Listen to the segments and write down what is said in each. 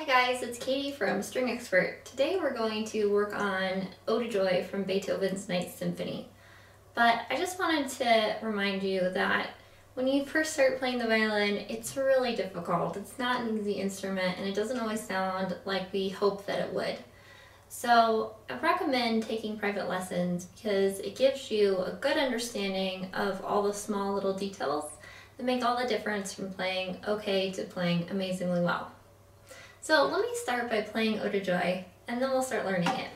Hi guys, it's Katie from String Expert. Today we're going to work on Ode To Joy from Beethoven's Ninth Symphony. But I just wanted to remind you that when you first start playing the violin, it's really difficult. It's not an easy instrument and it doesn't always sound like we hope that it would. So I recommend taking private lessons because it gives you a good understanding of all the small little details that make all the difference from playing okay to playing amazingly well. So let me start by playing Ode To Joy, and then we'll start learning it.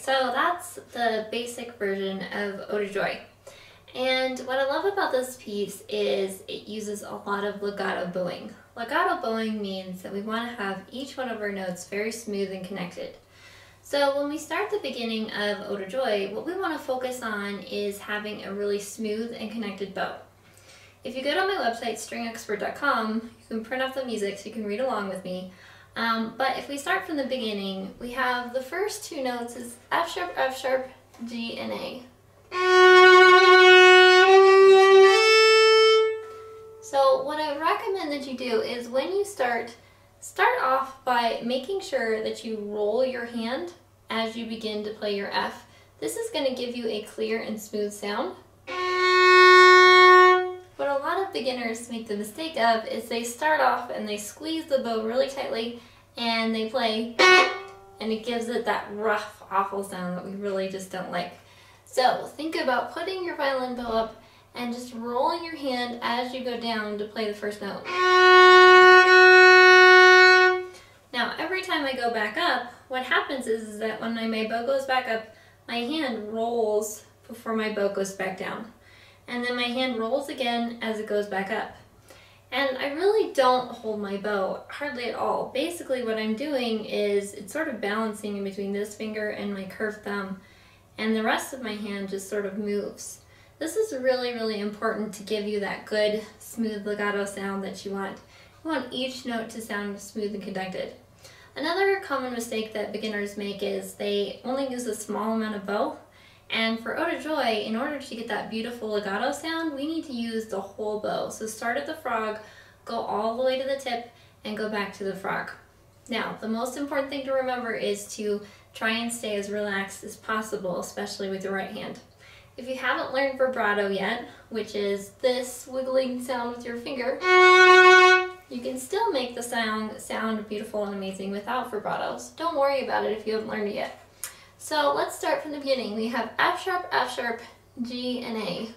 So that's the basic version of Ode To Joy. And what I love about this piece is it uses a lot of legato bowing. Legato bowing means that we want to have each one of our notes very smooth and connected. So when we start the beginning of Ode To Joy, what we want to focus on is having a really smooth and connected bow. If you go to my website, stringexpert.com, you can print off the music so you can read along with me. But if we start from the beginning, we have the first two notes is F sharp, G, and A. So what I recommend that you do is when you start off by making sure that you roll your hand as you begin to play your F. This is going to give you a clear and smooth sound. What a lot of beginners make the mistake of is they start off and they squeeze the bow really tightly and they play and it gives it that rough, awful sound that we really just don't like. So think about putting your violin bow up and just rolling your hand as you go down to play the first note. Now every time I go back up, what happens is that when my bow goes back up, my hand rolls before my bow goes back down. And then my hand rolls again as it goes back up. And I really don't hold my bow, hardly at all. Basically what I'm doing is it's sort of balancing in between this finger and my curved thumb, and the rest of my hand just sort of moves. This is really, really important to give you that good, smooth legato sound that you want. You want each note to sound smooth and connected. Another common mistake that beginners make is they only use a small amount of bow. And for Ode To Joy, in order to get that beautiful legato sound, we need to use the whole bow. So start at the frog, go all the way to the tip, and go back to the frog. Now, the most important thing to remember is to try and stay as relaxed as possible, especially with your right hand. If you haven't learned vibrato yet, which is this wiggling sound with your finger, you can still make the sound beautiful and amazing without vibrato. So don't worry about it if you haven't learned it yet. So let's start from the beginning. We have F sharp, G, and A.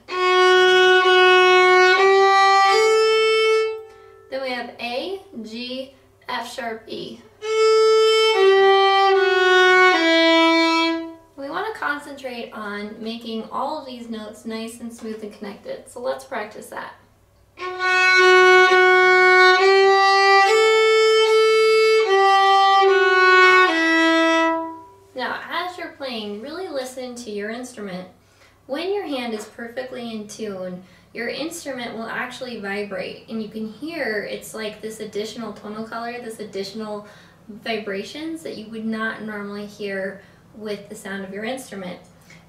Then we have A, G, F sharp, E. We want to concentrate on making all of these notes nice and smooth and connected. So let's practice that. Now, as you're playing, really listen to your instrument. When your hand is perfectly in tune, your instrument will actually vibrate, and you can hear it's like this additional tonal color, this additional vibrations that you would not normally hear with the sound of your instrument.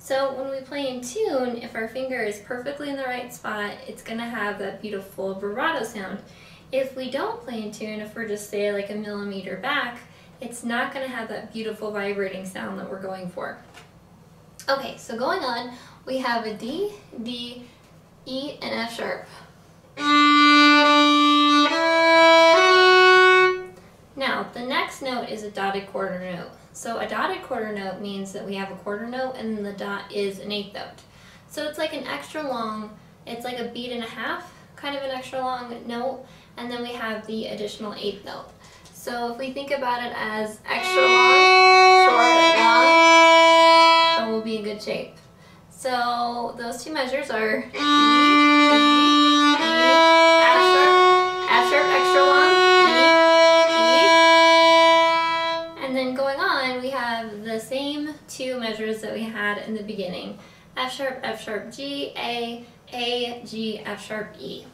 So when we play in tune, if our finger is perfectly in the right spot, it's going to have that beautiful vibrato sound. If we don't play in tune, if we're just say like a millimeter back, it's not going to have that beautiful vibrating sound that we're going for. Okay, so going on, we have a D, D, E, and F sharp. Now, the next note is a dotted quarter note. So a dotted quarter note means that we have a quarter note and then the dot is an eighth note. So it's like an extra long, it's like a beat and a half, kind of an extra long note, and then we have the additional eighth note. So if we think about it as extra long, short, long, then we'll be in good shape. So those two measures are E, F sharp, extra long, E, and then going on, we have the same two measures that we had in the beginning. F sharp, G, A, G, F sharp, E.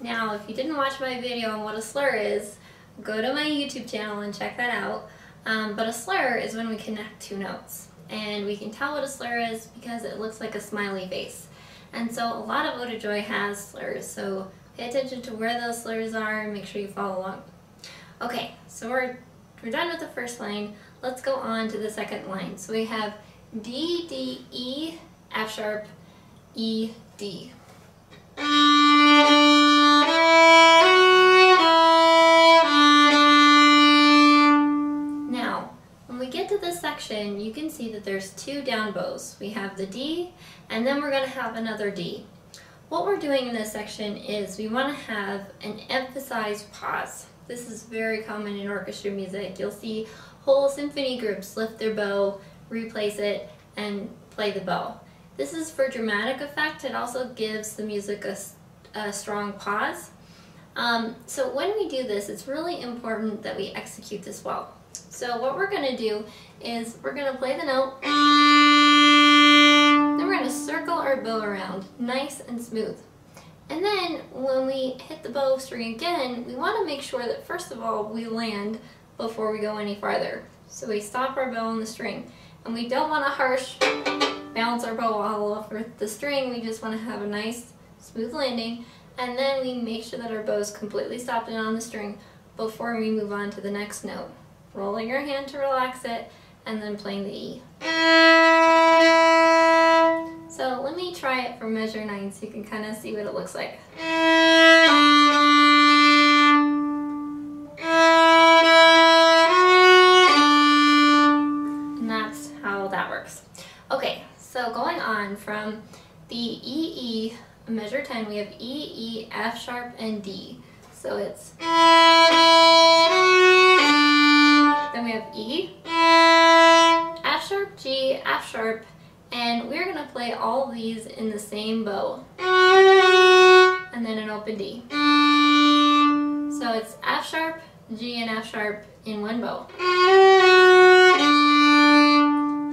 Now, if you didn't watch my video on what a slur is, go to my YouTube channel and check that out. But a slur is when we connect two notes. And we can tell what a slur is because it looks like a smiley face. And so a lot of Ode To Joy has slurs, so pay attention to where those slurs are and make sure you follow along. Okay, so we're done with the first line. Let's go on to the second line. So we have D, D, E, F sharp, E, D. Now, when we get to this section, you can see that there's two down bows. We have the D, and then we're going to have another D. What we're doing in this section is we want to have an emphasized pause. This is very common in orchestra music. You'll see whole symphony groups lift their bow, replace it, and play the bow. This is for dramatic effect. It also gives the music a strong pause. So when we do this, it's really important that we execute this well. So what we're going to do is we're going to play the note, then we're going to circle our bow around nice and smooth. And then when we hit the bow string again, we want to make sure that first of all we land before we go any farther. So we stop our bow on the string, and we don't want to harsh bounce our bow all over the string. We just want to have a nice smooth landing, and then we make sure that our bow is completely stopped in on the string before we move on to the next note. Rolling your hand to relax it, and then playing the E. So let me try it for measure 9 so you can kind of see what it looks like. And that's how that works. Okay, so going on from the E, measure 10, we have E, F sharp, and D. So it's... Then we have E, F sharp, G, F sharp, and we're going to play all these in the same bow, and then an open D. So it's F sharp, G, and F sharp in one bow.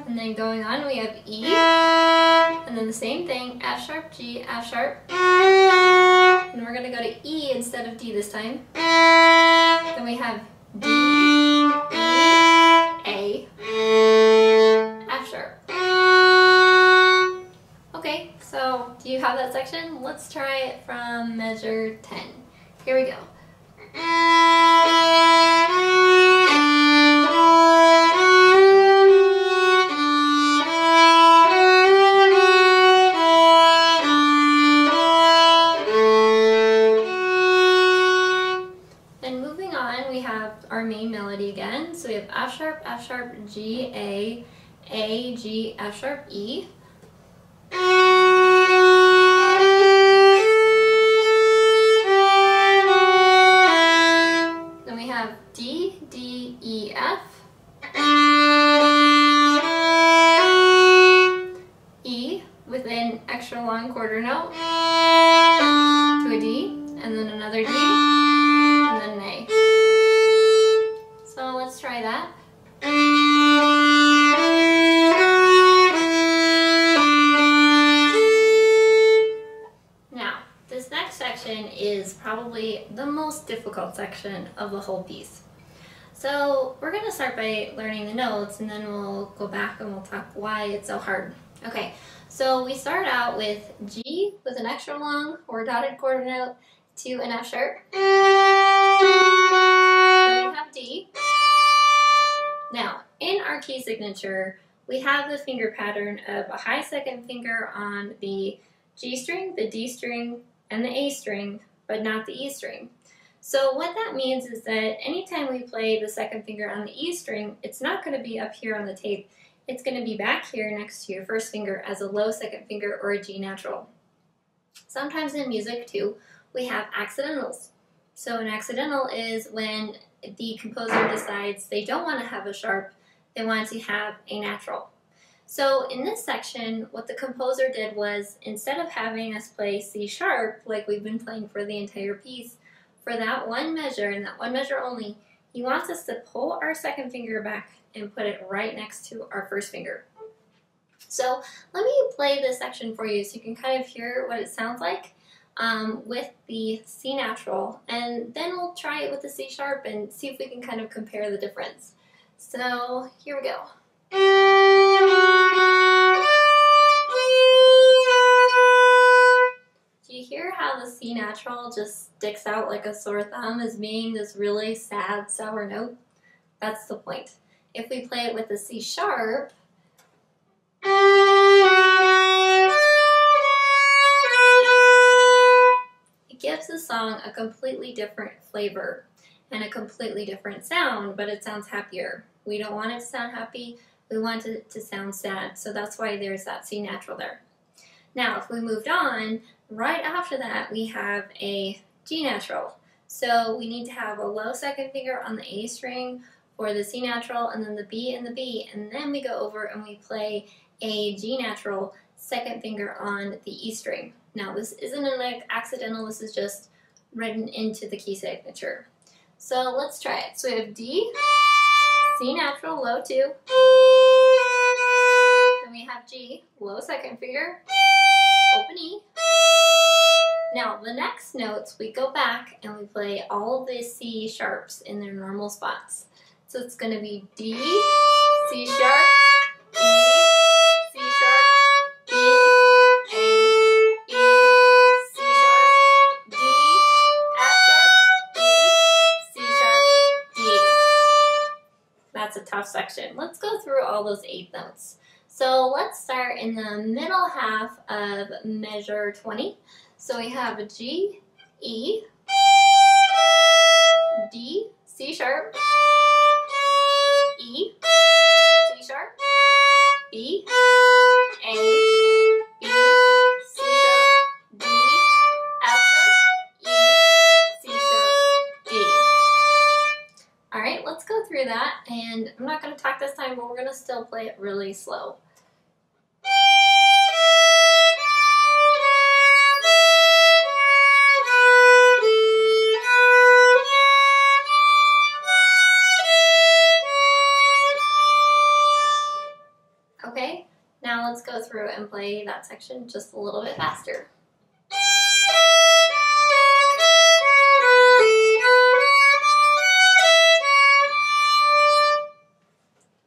And then going on we have E, and then the same thing, F sharp, G, F sharp, and we're going to go to E instead of D this time. Then we have D, E, A, F sharp. Okay, so do you have that section? Let's try it from measure 10. Here we go. Then moving on, we have our main melody again. So we have F sharp, G, A, G, F sharp, E. Then we have D, D, E, F, E with an extra long quarter note to a D, and then another D, and then an A. So let's try that. Now, this next section is probably the most difficult section of the whole piece. So we're going to start by learning the notes, and then we'll go back and we'll talk why it's so hard. Okay, so we start out with G with an extra long or dotted quarter note to an F sharp. Then we have D. Now, in our key signature, we have the finger pattern of a high second finger on the G string, the D string, and the A string, but not the E string. So what that means is that anytime we play the second finger on the E string, it's not going to be up here on the tape. It's going to be back here next to your first finger as a low second finger or a G natural. Sometimes in music too, we have accidentals. So an accidental is when the composer decides they don't want to have a sharp, they want to have a natural. So in this section, what the composer did was, instead of having us play C sharp like we've been playing for the entire piece, for that one measure and that one measure only, he wants us to pull our second finger back and put it right next to our first finger. So let me play this section for you so you can kind of hear what it sounds like with the C natural, and then we'll try it with the C sharp and see if we can kind of compare the difference. So here we go. Do you hear how the C natural just sticks out like a sore thumb as being this really sad, sour note? That's the point. If we play it with the C sharp, it gives the song a completely different flavor and a completely different sound, but it sounds happier. We don't want it to sound happy, we want it to sound sad, so that's why there's that C natural there. Now, if we moved on, right after that we have a G natural. So we need to have a low second finger on the A string for the C natural, and then the B and the B, and then we go over and we play a G natural second finger on the E string. Now this isn't an accidental, this is just written into the key signature. So let's try it. So we have D, C natural, low 2, then we have G, low second finger, open E. Now the next notes, we go back and we play all of the C sharps in their normal spots. So it's going to be D, C sharp, E, C sharp, B, A, E, C sharp, D, F sharp, E, C sharp, D. That's a tough section. Let's go through all those 8 notes. So let's start in the middle half of measure 20. So we have a G, E, D, C sharp, E, C sharp, B, A, B, C sharp, D, F sharp, E, C sharp, D. Alright, let's go through that, and I'm not going to talk this time, but we're going to still play it really slow. Okay, now let's go through and play that section just a little bit faster.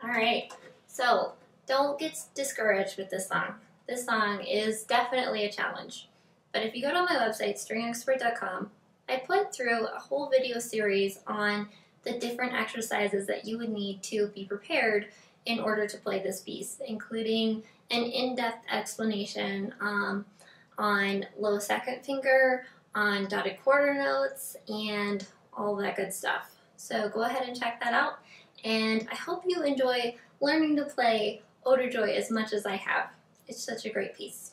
Alright, so don't get discouraged with this song. This song is definitely a challenge. But if you go to my website, stringexpert.com, I put through a whole video series on the different exercises that you would need to be prepared in order to play this piece, including an in-depth explanation on low second finger, on dotted quarter notes, and all that good stuff. So go ahead and check that out, and I hope you enjoy learning to play Ode To Joy as much as I have. It's such a great piece.